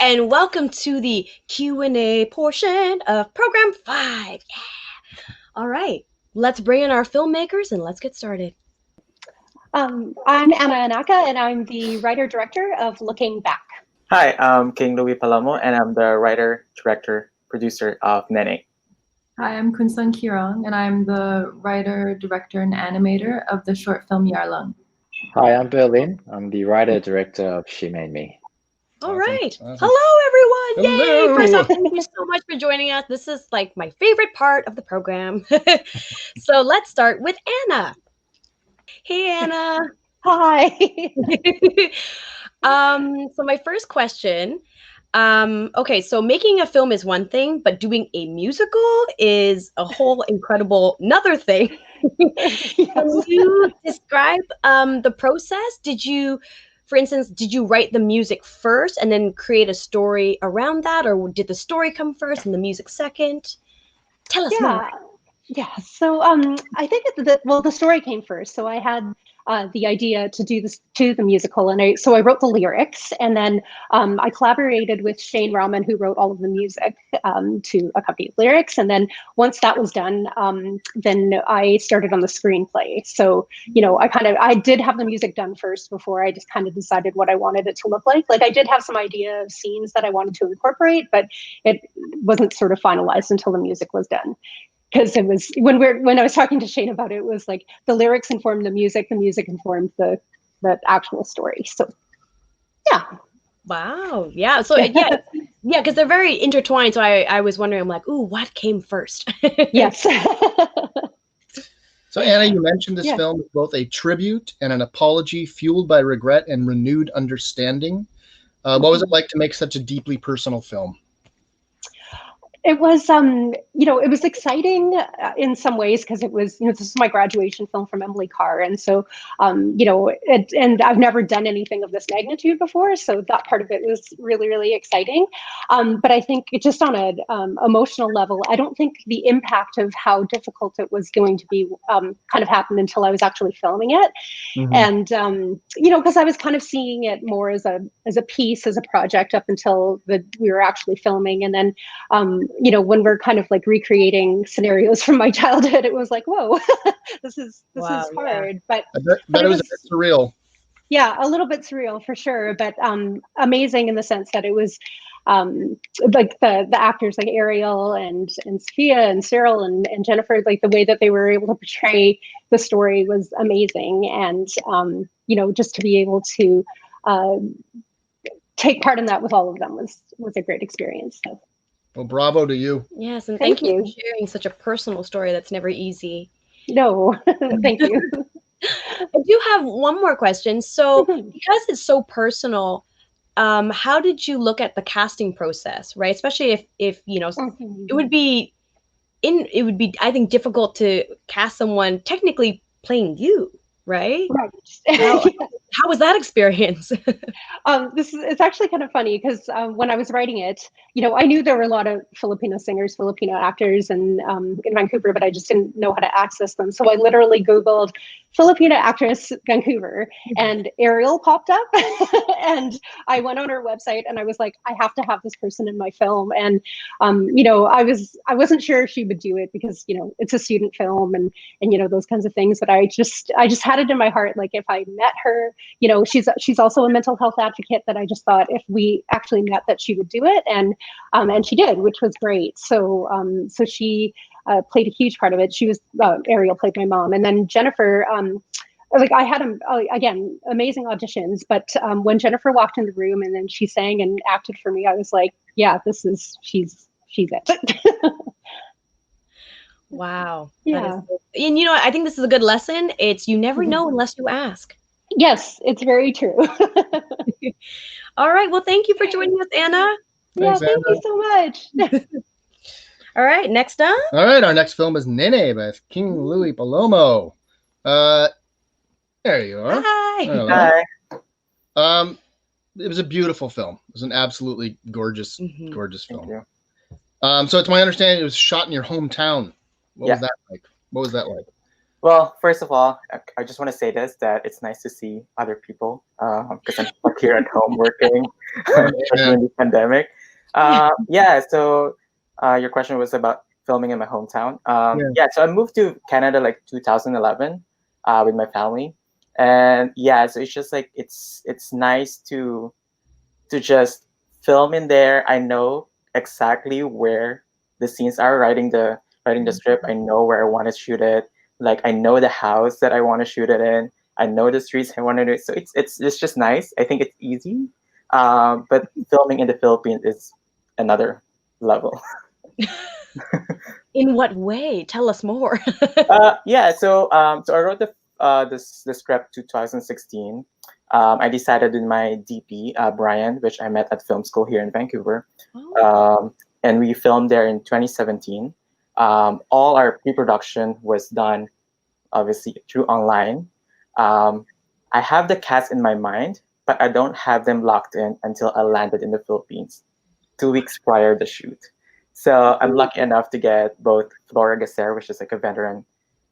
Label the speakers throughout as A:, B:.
A: and welcome to the Q&A portion of Program 5. Yeah. All right, let's bring in our filmmakers and let's get started.
B: I'm Anaka, and I'm the writer-director of Looking Back.
C: Hi, I'm King Louie Palomo, and I'm the writer, director, producer of Nene.
D: Hi, I'm Kunsang Kyirong, and I'm the writer, director, and animator of the short film Yarlung.
E: Hi, I'm Berlin. I'm the writer, director of She Made Me.
A: All right. Awesome. Hello, everyone.
F: Hello.
A: Yay. First off, thank you so much for joining us. This is like my favorite part of the program. So let's start with Anna. Hey, Anna.
B: Hi.
A: So my first question, okay, so making a film is one thing, but doing a musical is a whole incredible another thing.
B: Yes.
A: Can you describe the process? For instance, did you write the music first and then create a story around that, or did the story come first and the music second? Tell us more.
B: Yeah. So I think the story came first. So I had the idea to do the musical, and I wrote the lyrics, and then I collaborated with Shane Rahman, who wrote all of the music to accompany the lyrics. And then once that was done, then I started on the screenplay. So I did have the music done first before I just kind of decided what I wanted it to look like. Like I did have some idea of scenes that I wanted to incorporate, but it wasn't sort of finalized until the music was done. Because it was when I was talking to Shane about it, it was like the lyrics informed the music informed the actual story. So, yeah.
A: Wow. Yeah. So yeah, because they're very intertwined. So I was wondering, I'm like, ooh, what came first?
B: Yes.
F: So Anna, you mentioned this film is both a tribute and an apology fueled by regret and renewed understanding. What was it like to make such a deeply personal film?
B: It was, it was exciting in some ways because it was, this is my graduation film from Emily Carr. And so, and I've never done anything of this magnitude before. So that part of it was really, really exciting. But I think it just on an emotional level, I don't think the impact of how difficult it was going to be kind of happened until I was actually filming it. Mm-hmm. And, because I was kind of seeing it more as a piece, as a project up until we were actually filming. And then, when we're kind of like recreating scenarios from my childhood, it was like, whoa, this is hard. Yeah.
F: But it was a bit surreal.
B: Yeah, a little bit surreal for sure, but amazing in the sense that it was like the actors like Ariel and Sophia and Cyril and Jennifer, like the way that they were able to portray the story was amazing. And, just to be able to take part in that with all of them was a great experience. So.
F: Well, bravo to you.
A: Yes, and thank you for sharing such a personal story that's never easy.
B: No, thank you.
A: I do have one more question. So because it's so personal, how did you look at the casting process, right? Especially if it would be I think difficult to cast someone technically playing you, right?
B: Right.
A: How was that experience?
B: It's actually kind of funny because when I was writing it, I knew there were a lot of Filipino singers, Filipino actors in Vancouver, but I just didn't know how to access them. So I literally Googled Filipino actress Vancouver, and Ariel popped up. And I went on her website and I was like, I have to have this person in my film. And I wasn't sure if she would do it because it's a student film and those kinds of things. But I just had it in my heart, like if I met her, she's also a mental health advocate, that I just thought if we actually met that she would do it, and she did, which was great. So she played a huge part of it. She was Ariel played my mom, and then Jennifer. I had again amazing auditions, but when Jennifer walked in the room and then she sang and acted for me, I was like, yeah, she's it.
A: Wow.
B: Yeah.
A: And I think this is a good lesson. It's you never know unless you ask.
B: Yes, it's very true.
A: All right. Well, thank you for joining us, Anna.
B: Thanks, thank you so much.
A: All right. Next up.
F: All right. Our next film is Nene by King Louie Palomo. There you are.
A: Hi.
C: Hi.
F: It was a beautiful film. It was an absolutely gorgeous film.
C: Thank you.
F: So it's my understanding it was shot in your hometown. What was that like?
C: Well, first of all, I just want to say this, that it's nice to see other people because I'm stuck here at home working during the pandemic. Yeah, so your question was about filming in my hometown. Yeah, so I moved to Canada like 2011 with my family. And yeah, so it's just like it's nice to just film in there. I know exactly where the scenes are, writing the script. I know where I want to shoot it. Like I know the house that I want to shoot it in. I know the streets I want to do. So it's just nice. I think it's easy. But filming in the Philippines is another level.
A: In what way? Tell us more.
C: Yeah. So so I wrote the script 2016. I decided with my DP Brian, which I met at film school here in Vancouver, and we filmed there in 2017. All our pre-production was done obviously through online. I have the cast in my mind, but I don't have them locked in until I landed in the Philippines 2 weeks prior to the shoot. So I'm lucky enough to get both Flora Gacer, which is like a veteran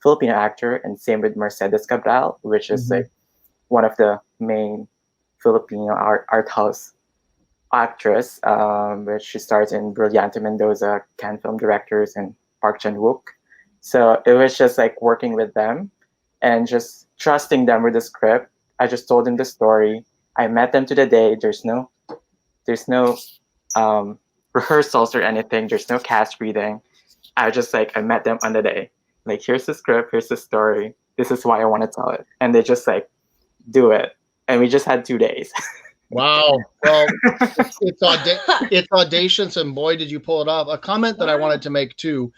C: Filipino actor, and same with Mercedes Cabral, which is like one of the main Filipino art house actress, which she stars in Brillante Mendoza, Cannes Film Directors, and Park Chan-wook. So it was just like working with them and just trusting them with the script. I just told them the story. I met them to the day. There's no rehearsals or anything. There's no cast reading. I met them on the day. Like, here's the script, here's the story. This is why I want to tell it. And they just like do it. And we just had 2 days.
F: Wow. Well, it's audacious, and boy, did you pull it off. A comment that I wanted to make too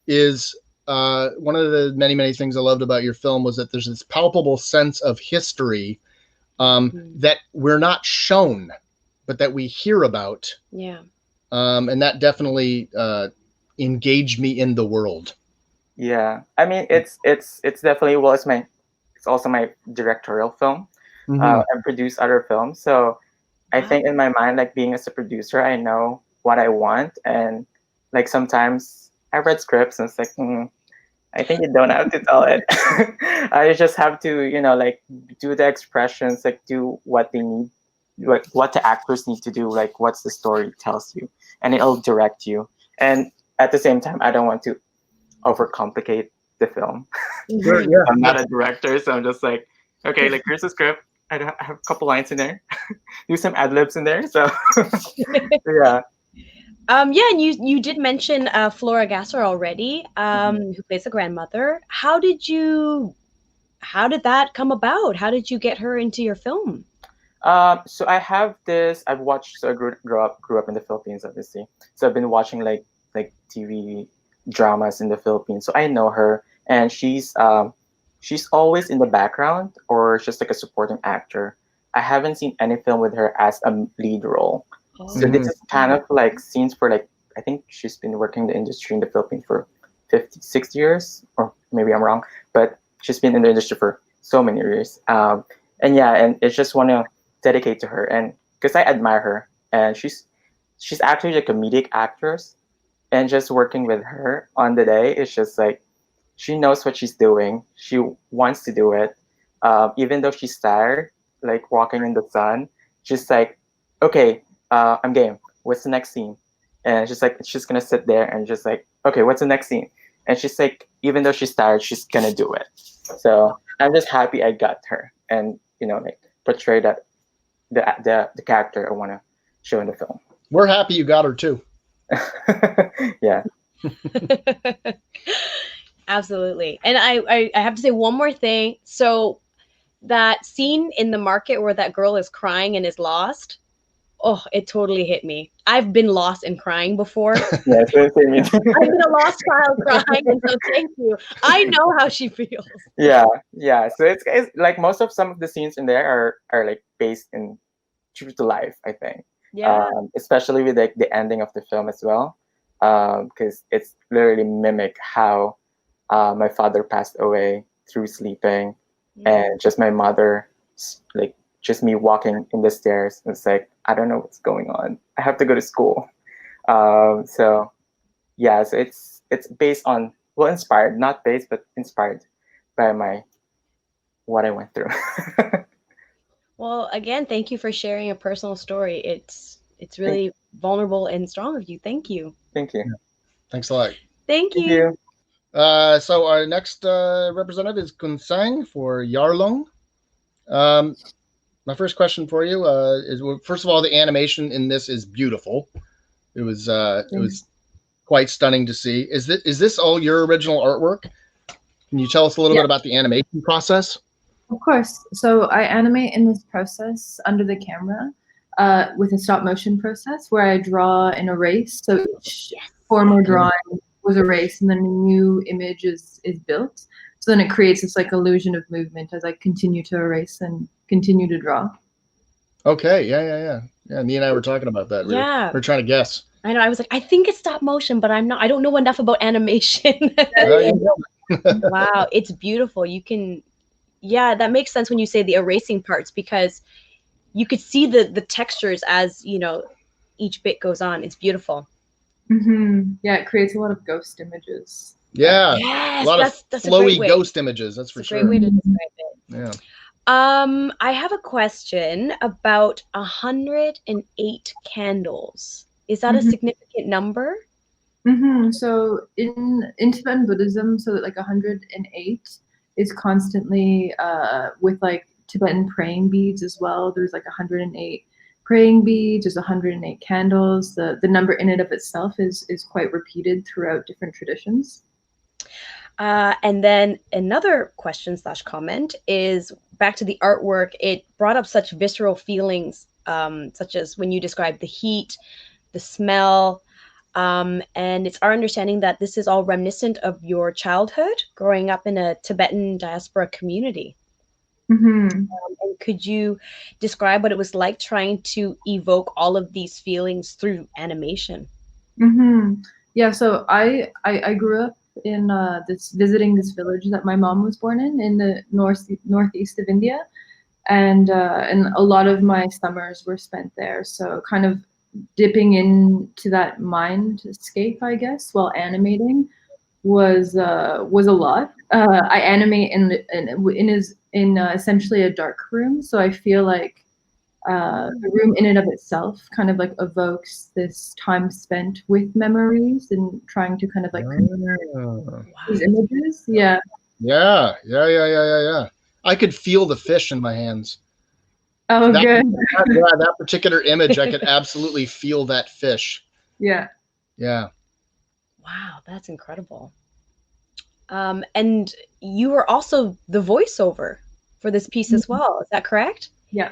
F: is one of the many, many things I loved about your film was that there's this palpable sense of history that we're not shown, but that we hear about.
A: Yeah.
F: And that definitely engaged me in the world.
C: Yeah. I mean, it's definitely, well, it's also my directorial film. And produce other films. So I think in my mind, like being as a producer, I know what I want. And like sometimes I read scripts and it's like, I think you don't have to tell it. I just have to, like do the expressions, like do what they need, like what the actors need to do, like what's the story tells you, and it'll direct you. And at the same time, I don't want to overcomplicate the film.
F: Sure, yeah.
C: I'm not a director, so I'm just like, okay, like here's the script. I have a couple lines in there, do some ad libs in there. So yeah.
A: Yeah, and you did mention Flora Gasser already, who plays the grandmother. How did that come about? How did you get her into your film?
C: So I have this. I've watched. So I grew up in the Philippines, obviously. So I've been watching like TV dramas in the Philippines. So I know her, and she's always in the background or just like a supporting actor. I haven't seen any film with her as a lead role. So this is kind of like scenes for like, I think she's been working the industry in the Philippines for 50, 60 years, or maybe I'm wrong, but she's been in the industry for so many years. And yeah, and I just want to dedicate to her, and because I admire her, and she's actually a comedic actress, and just working with her on the day is just like, she knows what she's doing. She wants to do it. Even though she's tired, like walking in the sun, she's like, okay, I'm game. What's the next scene? And she's gonna sit there and just like, okay, what's the next scene? And she's like, even though she's tired, she's gonna do it. So I'm just happy I got her, and like portray that the character I want to show in the film.
F: We're happy you got her too.
C: Yeah.
A: Absolutely. And I have to say one more thing. So that scene in the market where that girl is crying and is lost, oh, it totally hit me. I've been lost and crying before.
C: Yeah,
A: I've been a lost child crying, and so thank you. I know how she feels.
C: Yeah. So it's like most of some of the scenes in there are like based in true to life, I think.
A: Yeah.
C: Especially with like the ending of the film as well, because it's literally mimic how my father passed away through sleeping, and just my mother, like just me walking in the stairs. It's like, I don't know what's going on. I have to go to school. So yeah, so it's based on, well, inspired, not based, but inspired describe what I went through.
A: Well, again, thank you for sharing a personal story. It's really vulnerable and strong of you. Thank you.
C: Thank you.
F: Thanks a lot.
A: Thank
C: Thank
A: you.
C: you.
F: So our next representative is Kunsang for Yarlung. My first question for you is, well, first of all, the animation in this is beautiful. It was quite stunning to see. Is this all your original artwork? Can you tell us a little bit about the animation process?
D: Of course. So I animate in this process under the camera with a stop motion process where I draw and erase. So each former drawing was erased and then a new image is built. So then it creates this like illusion of movement as I continue to erase and continue to draw.
F: Okay. Yeah. Me and I were talking about that. We're trying to guess.
A: I know. I was like, I think it's stop motion, but I'm not. I don't know enough about animation. Wow, it's beautiful. You can, that makes sense when you say the erasing parts, because you could see the textures as each bit goes on. It's beautiful.
D: Mm-hmm. Yeah, it creates a lot of ghost images.
F: Yeah,
A: yes,
F: a lot of flowy ghost images. That's for sure.
A: Great way to describe it.
F: Yeah.
A: I have a question about 108 candles. Is that a significant number?
D: Mm-hmm. So in Tibetan Buddhism, so like 108 is constantly with like Tibetan praying beads as well. There's like 108 praying beads, there's 108 candles. The number in and of itself is quite repeated throughout different traditions.
A: And then another question / comment is back to the artwork. It brought up such visceral feelings, such as when you described the heat, the smell, and it's our understanding that this is all reminiscent of your childhood growing up in a Tibetan diaspora community.
D: Mm-hmm.
A: And could you describe what it was like trying to evoke all of these feelings through animation?
D: Mm-hmm. Yeah, so I grew up in visiting this village that my mom was born in the northeast of India, and a lot of my summers were spent there. So kind of dipping into that mindscape, I guess, while animating was a lot. I animate in essentially a dark room, so I feel like the room in and of itself kind of like evokes this time spent with memories and trying to kind of like these images. Yeah.
F: I could feel the fish in my hands.
D: Oh, good.
F: That particular image, I could absolutely feel that fish.
D: Yeah.
A: Wow, that's incredible. And you were also the voiceover for this piece as well. Is that correct?
D: Yeah.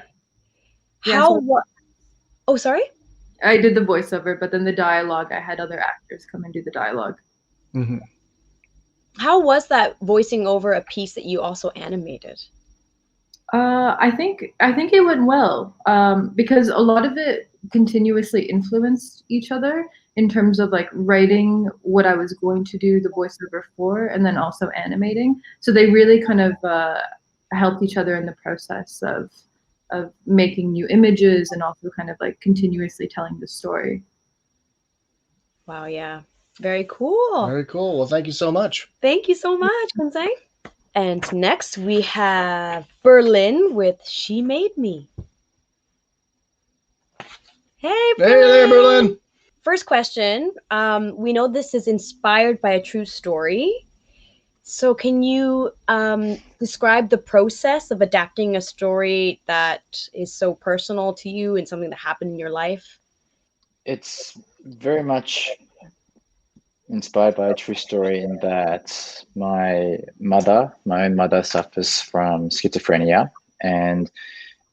A: Oh, sorry?
D: I did the voiceover, but then the dialogue, I had other actors come and do the dialogue.
F: Mm-hmm.
A: How was that voicing over a piece that you also animated?
D: I think it went well because a lot of it continuously influenced each other in terms of like writing what I was going to do the voiceover for, and then also animating. So they really kind of helped each other in the process of making new images and also kind of like continuously telling the story.
A: Wow, yeah. Very cool.
F: Very cool. Well, thank you so much.
A: Thank you so much, Kunsang. And next we have Berlin with She Made Me. Hey, Berlin.
F: Hey there, Berlin.
A: First question. We know this is inspired by a true story. So can you describe the process of adapting a story that is so personal to you and something that happened in your life?
E: It's very much inspired by a true story in that my own mother suffers from schizophrenia, and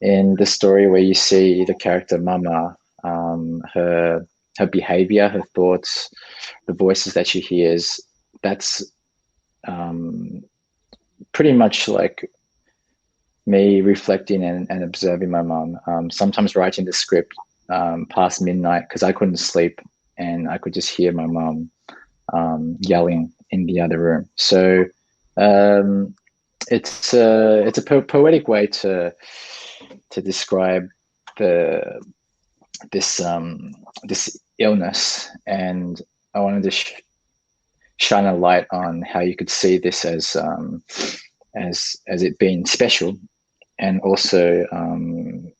E: in the story where you see the character Mama, her behavior, her thoughts, the voices that she hears, that's pretty much like me reflecting and observing my mom. Sometimes writing the script past midnight because I couldn't sleep and I could just hear my mom yelling in the other room. So it's a poetic way to describe this illness, and I wanted to shine a light on how you could see this as as it being special, and also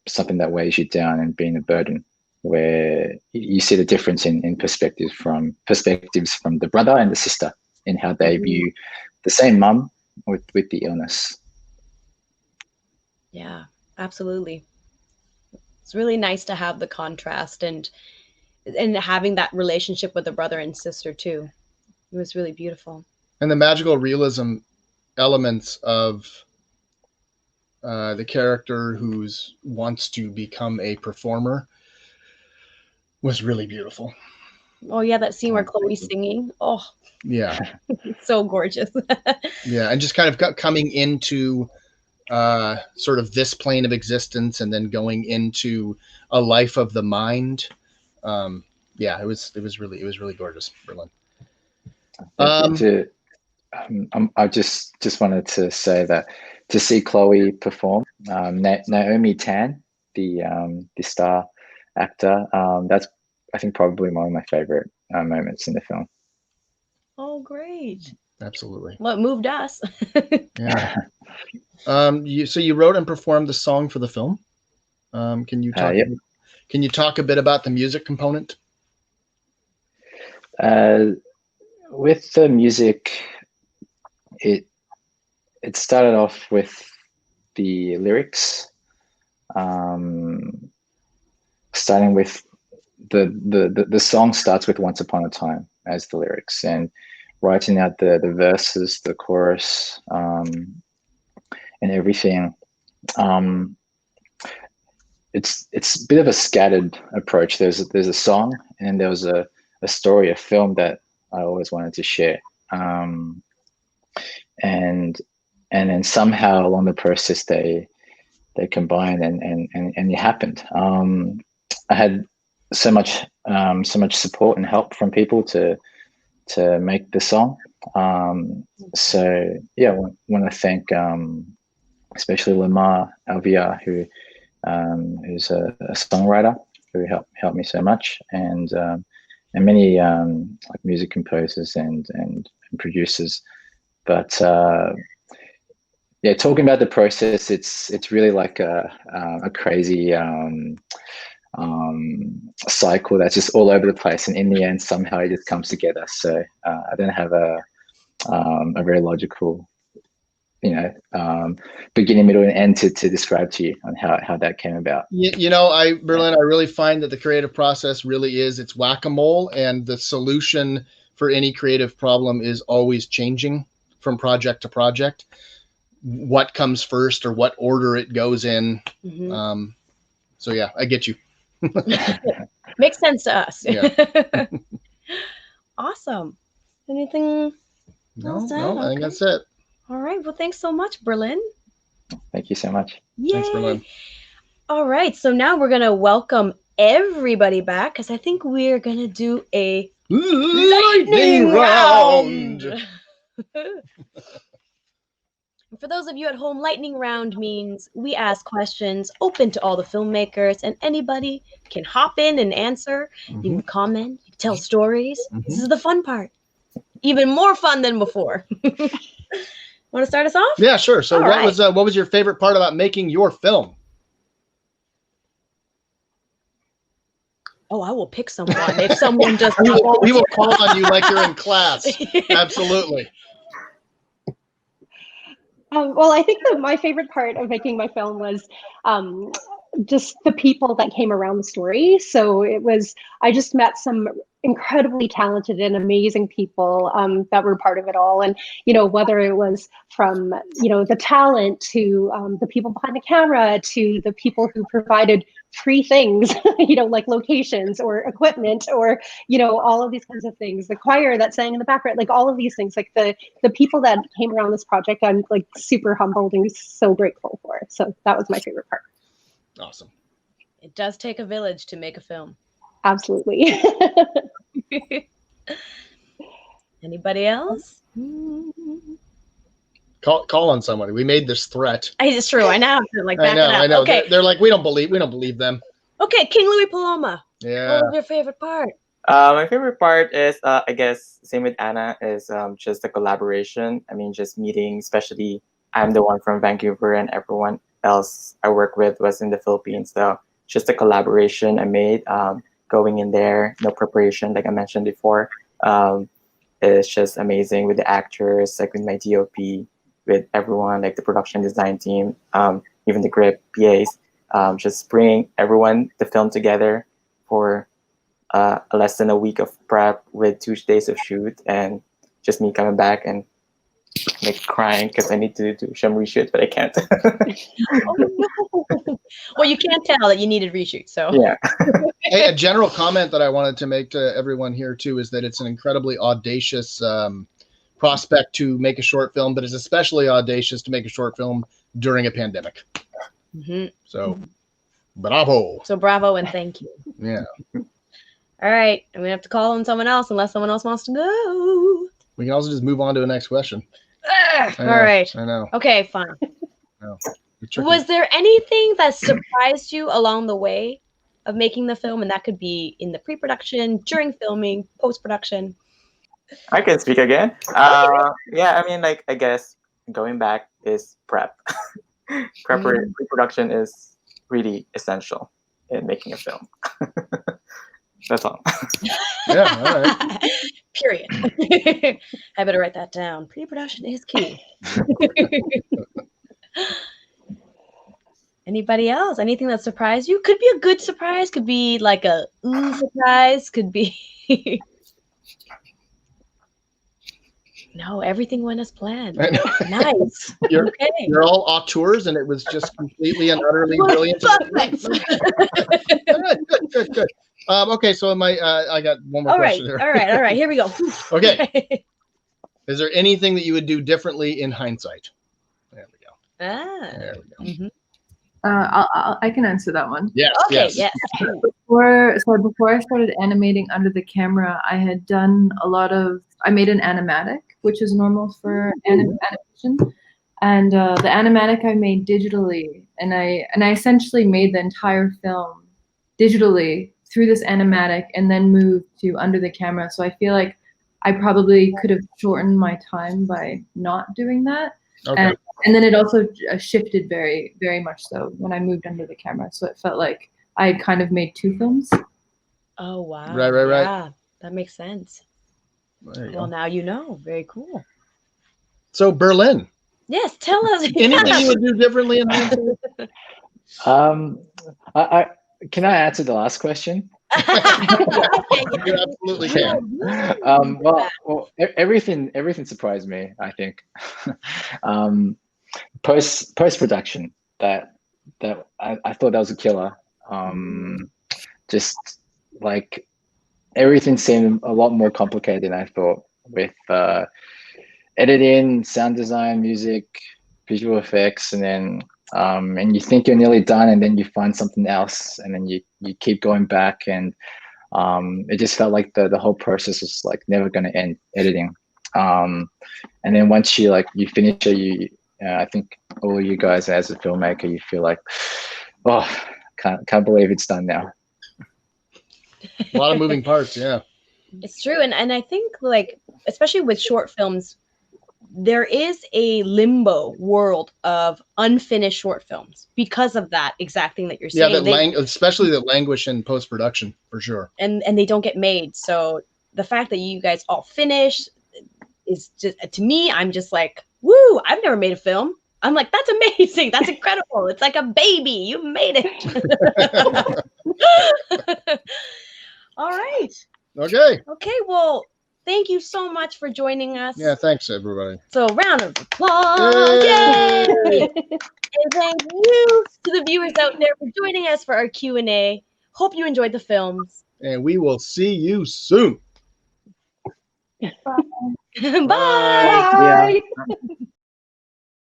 E: something that weighs you down and being a burden, where you see the difference in perspectives from the brother and the sister in how they view the same mum with the illness.
A: Yeah, absolutely. It's really nice to have the contrast and having that relationship with the brother and sister too. It was really beautiful.
F: And the magical realism elements of the character who wants to become a performer was really beautiful.
A: Oh yeah, that scene where Chloe's singing. Oh
F: yeah,
A: so gorgeous.
F: Yeah, and just kind of coming into sort of this plane of existence and then going into a life of the mind. Yeah, it was really gorgeous, Berlin.
E: I just wanted to say that to see Chloe perform, Naomi Tan, the star actor, that's, I think, probably one of my favorite moments in the film.
A: Oh, great!
F: Absolutely.
A: Well, it moved us.
F: Yeah. So you wrote and performed the song for the film. Can you talk?
E: Yep.
F: Can you talk a bit about the music component?
E: With the music, it started off with the lyrics, starting with the song starts with "Once Upon a Time" as the lyrics, and writing out the verses, the chorus, and everything. It's a bit of a scattered approach. There's a song, and there was a story, a film that I always wanted to share, and then somehow along the process they combined and it happened. I had so much support and help from people to make the song. So yeah, I want to thank especially Lamar Alviar, who's a songwriter who helped me so much, and many like music composers and producers. But yeah, talking about the process, it's really like a crazy cycle that's just all over the place, and in the end, somehow it just comes together. So I don't have a very logical, beginning, middle, and end to describe to you on how that came about.
F: Berlin, I really find that the creative process really is, it's whack-a-mole, and the solution for any creative problem is always changing from project to project. What comes first or what order it goes in. So yeah, I get you.
A: Makes sense to us.
F: Yeah.
A: Awesome. Anything else?
F: No, I think that's it.
A: All right. Well, thanks so much, Berlin.
E: Thank you so much.
A: Yay.
F: Thanks, Berlin.
A: All right. So now we're going to welcome everybody back, because I think we're going to do a lightning round. For those of you at home, lightning round means we ask questions open to all the filmmakers, and anybody can hop in and answer. You can comment, you can tell stories. This is the fun part. Even more fun than before. Want to start us off?
F: Yeah, sure. So what was your favorite part about making your film?
A: Oh, I will pick someone if someone just
F: we will call on you like you're in class. Absolutely.
B: Well, I think that my favorite part of making my film was just the people that came around the story. So I just met some incredibly talented and amazing people that were part of it all. And, whether it was from, the talent to the people behind the camera to the people who provided free things, like locations or equipment or, all of these kinds of things, the choir that sang in the background, like all of these things, like the people that came around this project, I'm like super humbled and so grateful for. So that was my favorite part.
F: Awesome.
A: It does take a village to make a film.
B: Absolutely.
A: Anybody else?
F: Call on somebody. We made this threat.
A: It's true. I now have to back it up.
F: I know.
A: Okay.
F: They're like, we don't believe them.
A: Okay, King Louie Palomo.
F: Yeah.
A: What was your favorite part?
C: My favorite part is, I guess, same with Anna, is just the collaboration. I mean, just meeting, especially I'm the one from Vancouver, and everyone else I work with was in the Philippines. So just a collaboration I made. Going in there, no preparation, like I mentioned before. It's just amazing with the actors, like with my DOP, with everyone, like the production design team, even the grip PAs. Just bring everyone to film together for less than a week of prep with 2 days of shoot, and just me coming back and like crying because I need to do some reshoot, but I can't.
A: Oh no! Well, you can't tell that you needed reshoot, so
C: Yeah.
F: Hey, a general comment that I wanted to make to everyone here too is that it's an incredibly audacious prospect to make a short film, but it's especially audacious to make a short film during a pandemic.
A: Mhm.
F: So, bravo.
A: So bravo and thank you.
F: Yeah.
A: All right, I'm gonna have to call on someone else unless someone else wants to go.
F: We can also just move on to the next question.
A: All right.
F: I know.
A: Okay, fine.
F: No, tricky.
A: Was there anything that surprised you along the way of making the film? And that could be in the pre-production, during filming, post-production.
C: I can speak again. Yeah, I mean, like, I guess going back is prep. Pre-production is really essential in making a film. That's all.
F: Yeah, all right.
A: Period. I better write that down. Pre-production is key. Anybody else? Anything that surprised you? Could be a good surprise. Could be like a surprise. Could be. No, everything went as planned.
F: I know.
A: Nice.
F: You're,
A: Okay.
F: you're all auteurs, and it was just completely and utterly brilliant.
A: Perfect.
F: Good. Okay, so I got one more
A: All right.
F: question here.
A: All right. Here we go.
F: Okay. Is there anything that you would do differently in hindsight? There we go. There we go.
A: Mm-hmm.
D: I can answer that one.
F: Yes.
A: Okay.
F: Yes.
A: Yes.
D: Before I started animating under the camera, I had done I made an animatic, which is normal for animation. And the animatic I made digitally, and I essentially made the entire film digitally through this animatic and then moved to under the camera. So I feel like I probably could have shortened my time by not doing that.
F: Okay.
D: And then it also shifted very, very much so when I moved under the camera. So it felt like I had kind of made two films.
A: Oh wow.
F: Right.
A: Yeah, that makes sense.
F: There you
A: Well,
F: go.
A: now you know. Very cool.
F: So Berlin.
A: Yes, tell us.
F: Anything you would do differently in hindsight?
E: Can I answer the last question?
F: You absolutely can.
E: Well, everything surprised me, I think. Post production, that I thought that was a killer. Just like everything seemed a lot more complicated than I thought, with editing, sound design, music, visual effects, and then and you think you're nearly done, and then you find something else, and then you keep going back, and it just felt like the whole process was like never going to end, editing. And then once you finish it, I think all you guys as a filmmaker, you feel like, oh, can't believe it's done now.
F: A lot of moving parts. Yeah.
A: It's true, and I think like especially with short films, there is a limbo world of unfinished short films because of that exact thing that you're saying.
F: Yeah, especially that languish in post production for sure.
A: And they don't get made. So the fact that you guys all finish is just, to me, I'm just like, woo! I've never made a film. I'm like, that's amazing. That's incredible. It's like a baby. You made it. All right.
F: Okay.
A: Well, thank you so much for joining us.
F: Yeah, thanks everybody.
A: So round of applause. Yay! And thank you to the viewers out there for joining us for our Q&A. Hope you enjoyed the films.
F: And we will see you soon.
A: Bye.
F: Bye.
E: Yeah.